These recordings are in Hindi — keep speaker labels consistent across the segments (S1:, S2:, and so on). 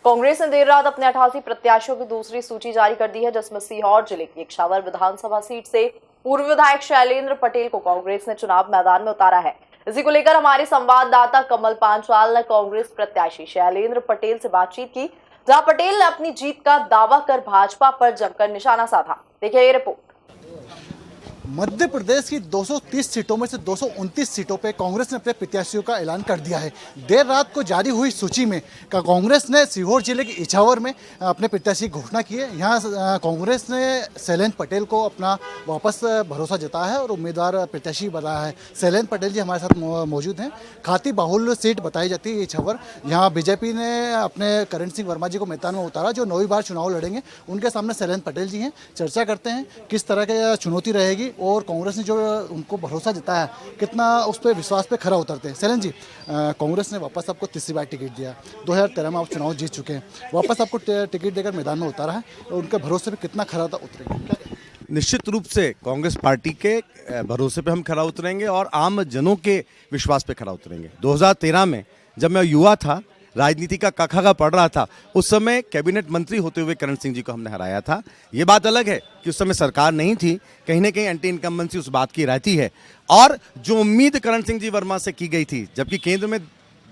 S1: कांग्रेस ने देर रात अपने 88 प्रत्याशियों की दूसरी सूची जारी कर दी है, जिसमें सीहोर जिले की इछावर विधानसभा सीट से पूर्व विधायक शैलेंद्र पटेल को कांग्रेस ने चुनाव मैदान में उतारा है। इसी को लेकर हमारे संवाददाता कमल पांचाल ने कांग्रेस प्रत्याशी शैलेंद्र पटेल से बातचीत की, जहां पटेल ने अपनी जीत का दावा कर भाजपा पर जमकर निशाना साधा। देखिए ये रिपोर्ट।
S2: मध्य प्रदेश की 230 सीटों में से 229 सीटों पे कांग्रेस ने अपने प्रत्याशियों का ऐलान कर दिया है। देर रात को जारी हुई सूची में कांग्रेस ने सीहोर जिले के इछावर में अपने प्रत्याशी की घोषणा की है। यहाँ कांग्रेस ने शैलेंद्र पटेल को अपना वापस भरोसा जताया है और उम्मीदवार प्रत्याशी बनाया है। शैलेंद्र पटेल जी हमारे साथ मौजूद हैं। खाती बाहुल्य सीट बताई जाती है इछावर। यहाँ बीजेपी ने अपने करण सिंह वर्मा जी को मैदान में उतारा, जो 9वीं बार चुनाव लड़ेंगे। उनके सामने शैलेंद्र पटेल जी हैं। चर्चा करते हैं किस तरह की चुनौती रहेगी और कांग्रेस ने जो उनको भरोसा जताया कितना उस पर विश्वास पे खरा उतरते हैं। शैलेंद्र जी, कांग्रेस ने वापस आपको तीसरी बार टिकट दिया। 2013 में आप चुनाव जीत चुके हैं, वापस आपको टिकट देकर मैदान में उतारा है और उनके भरोसे पे कितना खरा उतरेगा?
S3: निश्चित रूप से कांग्रेस पार्टी के भरोसे पे हम खरा उतरेंगे और आम जनों के विश्वास पे खरा उतरेंगे। 2013 में जब मैं युवा था, राजनीति का काखा पढ़ रहा था, उस समय कैबिनेट मंत्री होते हुए करण सिंह जी को हमने हराया था। ये बात अलग है कि उस समय सरकार नहीं थी, कहीं ना कहीं एंटी इनकम्बेंसी उस बात की रहती है। और जो उम्मीद करण सिंह जी वर्मा से की गई थी, जबकि केंद्र में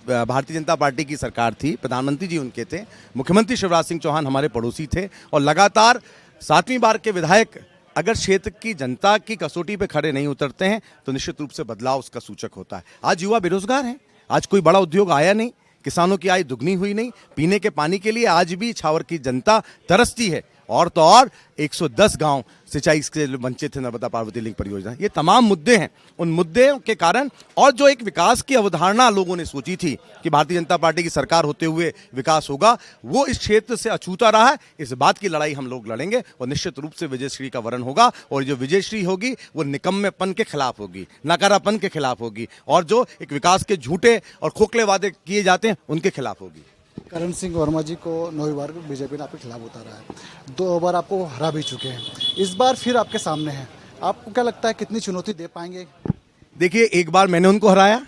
S3: भारतीय जनता पार्टी की सरकार थी, प्रधानमंत्री जी उनके थे, मुख्यमंत्री शिवराज सिंह चौहान हमारे पड़ोसी थे और लगातार 7वीं बार के विधायक अगर क्षेत्र की जनता की कसौटी पे खड़े नहीं उतरते हैं तो निश्चित रूप से बदलाव उसका सूचक होता है। आज युवा बेरोजगार हैं, आज कोई बड़ा उद्योग आया नहीं, किसानों की आय दुगनी हुई नहीं, पीने के पानी के लिए आज भी इछावर की जनता तरसती है। और तो और 110 गांव सिंचाई से वंचित थे, नर्मदा पार्वती लिंक परियोजना। ये तमाम मुद्दे हैं। उन मुद्दों के कारण और जो एक विकास की अवधारणा लोगों ने सोची थी कि भारतीय जनता पार्टी की सरकार होते हुए विकास होगा, वो इस क्षेत्र से अछूता रहा है। इस बात की लड़ाई हम लोग लड़ेंगे और निश्चित रूप से विजयश्री का वरण होगा। और जो विजयश्री होगी वो निकम्मेपन के खिलाफ होगी, नकारापन के खिलाफ होगी और जो एक विकास के झूठे और खोखले वादे किए जाते हैं उनके खिलाफ होगी।
S2: करण सिंह वर्मा जी को 9वीं बार बीजेपी ने आपके खिलाफ उतारा है, 2 बार आपको हरा भी चुके हैं, इस बार फिर आपके सामने हैं। आपको क्या लगता है कितनी चुनौती दे पाएंगे?
S3: देखिए, एक बार मैंने उनको हराया,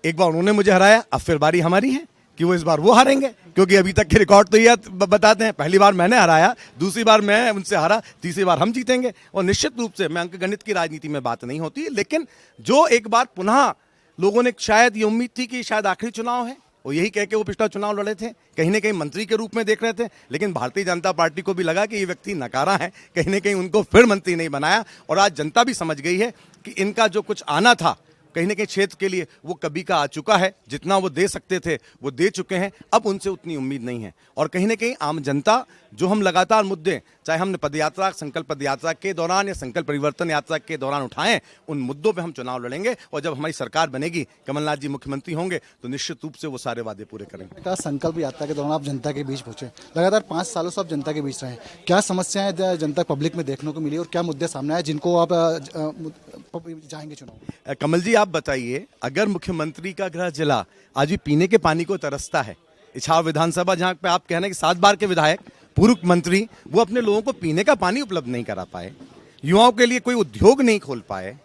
S3: एक बार उन्होंने मुझे हराया, अब फिर बारी हमारी है कि वो इस बार वो हारेंगे, क्योंकि अभी तक के रिकॉर्ड तो ये बताते हैं। पहली बार मैंने हराया, दूसरी बार मैं उनसे हारा, तीसरी बार हम जीतेंगे। और निश्चित रूप से मैं अंकगणित की राजनीति में बात नहीं होती, लेकिन जो एक बार पुनः लोगों ने शायद ये उम्मीद थी कि शायद आखिरी चुनाव है, वो यही कह के वो पिछला चुनाव लड़े थे, कहीं ना कहीं मंत्री के रूप में देख रहे थे। लेकिन भारतीय जनता पार्टी को भी लगा कि ये व्यक्ति नकारा है, कहीं ना कहीं उनको फिर मंत्री नहीं बनाया। और आज जनता भी समझ गई है कि इनका जो कुछ आना था कहीं ना कहीं क्षेत्र के लिए वो कभी का आ चुका है। जितना वो दे सकते थे वो दे चुके हैं, अब उनसे उतनी उम्मीद नहीं है। और कहीं ना कहीं आम जनता जो हम लगातार मुद्दे, चाहे हमने पदयात्रा, संकल्प पदयात्रा के दौरान या संकल्प परिवर्तन यात्रा के दौरान उठाएं, उन मुद्दों पे हम चुनाव लड़ेंगे। और जब हमारी सरकार बनेगी, कमलनाथ जी मुख्यमंत्री होंगे, तो निश्चित रूप से वो सारे वादे पूरे करेंगे।
S2: संकल्प यात्रा के दौरान आप जनता के बीच पहुंचे, लगातार 5 सालों से आप जनता के बीच रहे, क्या समस्याएं जनता पब्लिक में देखने को मिली और क्या मुद्दे सामने आए जिनको आप जाएंगे चुनाव?
S3: कमल जी, आप बताइए, अगर मुख्यमंत्री का गृह जिला आज भी पीने के पानी को तरसता है, इछावर विधानसभा जहां पे आप कह रहे हैं कि 7 बार के विधायक, पूर्व मंत्री, वो अपने लोगों को पीने का पानी उपलब्ध नहीं करा पाए, युवाओं के लिए कोई उद्योग नहीं खोल पाए,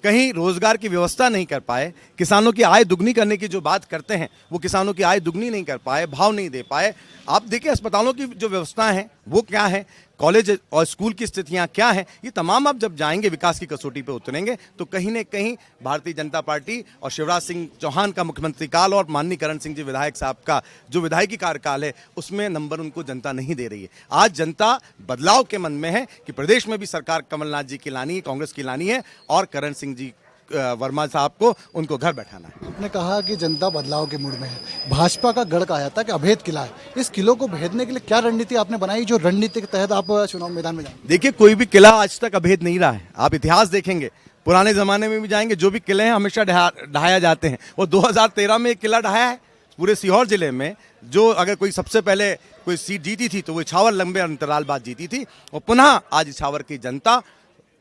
S3: कहीं रोजगार की व्यवस्था नहीं कर पाए, किसानों की आय दुगनी करने की जो बात करते हैं वो किसानों की आय दुगनी नहीं कर पाए, भाव नहीं दे पाए। आप देखिए अस्पतालों की जो व्यवस्था है वो क्या है, कॉलेज और स्कूल की स्थितियां क्या हैं, ये तमाम आप जब जाएंगे विकास की कसौटी पे उतरेंगे तो कहीं न कहीं भारतीय जनता पार्टी और शिवराज सिंह चौहान का मुख्यमंत्री काल और माननीय करण सिंह जी विधायक साहब का जो विधायकी कार्यकाल है उसमें नंबर उनको जनता नहीं दे रही है। आज जनता बदलाव के मन में है कि प्रदेश में भी सरकार कमलनाथ जी की लानी है, कांग्रेस की लानी है और करण सिंह जी वर्मा साहब को उनको घर बैठाना है।
S2: आपने कहा कि जनता बदलाव के मूड में है। भाजपा का गढ़ कहा जाता है कि अभेद किला है, इस किलो को भेदने के लिए क्या रणनीति आपने बनाई, जो रणनीति के तहत आप चुनाव मैदान में जाएंगे?
S3: देखिए, कोई भी किला आज तक अभेद नहीं रहा है। आप इतिहास देखेंगे, पुराने जमाने में भी जाएंगे, जो भी किले हैं हमेशा ढहाया जाते हैं। और 2013 में एक किला ढहाया है पूरे सीहोर जिले में, जो अगर कोई सबसे पहले कोई सीट जीती थी तो वो इछावर लंबे अंतराल बाद जीती थी। और पुनः आज इछावर की जनता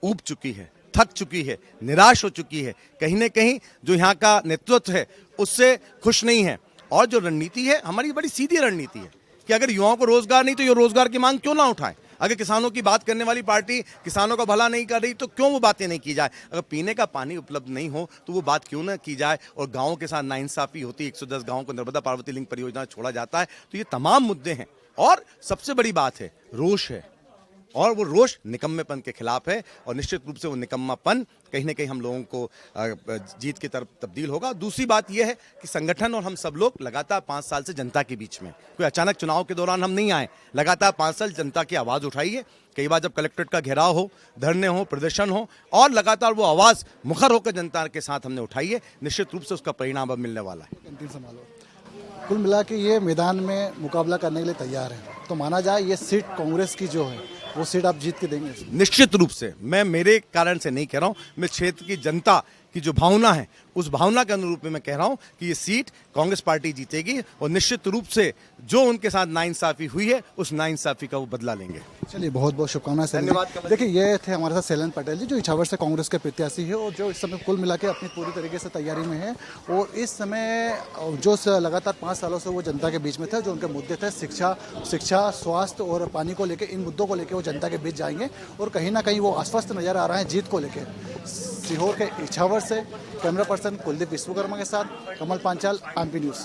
S3: ऊब चुकी है, थक चुकी है, निराश हो चुकी है, कहीं न कहीं जो यहाँ का नेतृत्व है उससे खुश नहीं है। और जो रणनीति है हमारी बड़ी सीधी रणनीति है कि अगर युवाओं को रोजगार नहीं तो ये रोजगार की मांग क्यों ना उठाएं। अगर किसानों की बात करने वाली पार्टी किसानों का भला नहीं कर रही तो क्यों वो बातें नहीं की जाए? अगर पीने का पानी उपलब्ध नहीं हो तो वो बात क्यों ना की जाए? और गाँवों के साथ नाइंसाफी होती है, 110 गाँवों को नर्मदा पार्वती लिंक परियोजना छोड़ा जाता है, तो ये तमाम मुद्दे हैं। और सबसे बड़ी बात है, रोष है, और वो रोष निकम्मेपन के खिलाफ है, और निश्चित रूप से वो निकम्मापन कहीं ना कहीं हम लोगों को जीत की तरफ तब्दील होगा। दूसरी बात यह है कि संगठन और हम सब लोग लगातार 5 साल से जनता के बीच में, कोई अचानक चुनाव के दौरान हम नहीं आए, लगातार 5 साल जनता की आवाज़ उठाई है। कई बार जब कलेक्ट्रेट का घेराव हो, धरने हो, प्रदर्शन हो, और लगातार वो आवाज़ मुखर होकर जनता के साथ हमने उठाई है, निश्चित रूप से उसका परिणाम अब मिलने वाला है।
S2: कैंटीन संभालो। कुल मिला के ये मैदान में मुकाबला करने के लिए तैयार है, तो माना जाए ये सीट कांग्रेस की जो है वो सीट आप जीत के देंगे?
S3: निश्चित रूप से, मैं मेरे कारण से नहीं कह रहा हूं, मैं क्षेत्र की जनता की जो भावना है उस भावना के अनुरूप में मैं कह रहा हूं कि ये सीट कांग्रेस पार्टी जीतेगी, और निश्चित रूप से जो उनके साथ नाइंसाफी हुई है उस नाइंसाफी का वो बदला लेंगे।
S2: चलिए, बहुत बहुत शुभकामनाएं सैलन जी।
S3: धन्यवाद।
S2: देखिए, ये थे हमारे साथ सैलन पटेल जी, जो इछावर से कांग्रेस के प्रत्याशी है और जो इस समय कुल मिला के अपनी पूरी तरीके से तैयारी में है। और इस समय जो लगातार 5 सालों से वो जनता के बीच में थे, जो उनके मुद्दे थे शिक्षा, स्वास्थ्य और पानी को लेकर, इन मुद्दों को लेकर वो जनता के बीच जाएंगे, और कहीं ना कहीं वो आश्वस्त नजर आ रहा है जीत को लेकर। सीहोर के इछावर से कैमरा पर्सन कुलदीप विश्वकर्मा के साथ कमल पांचाल, आरपी न्यूज़।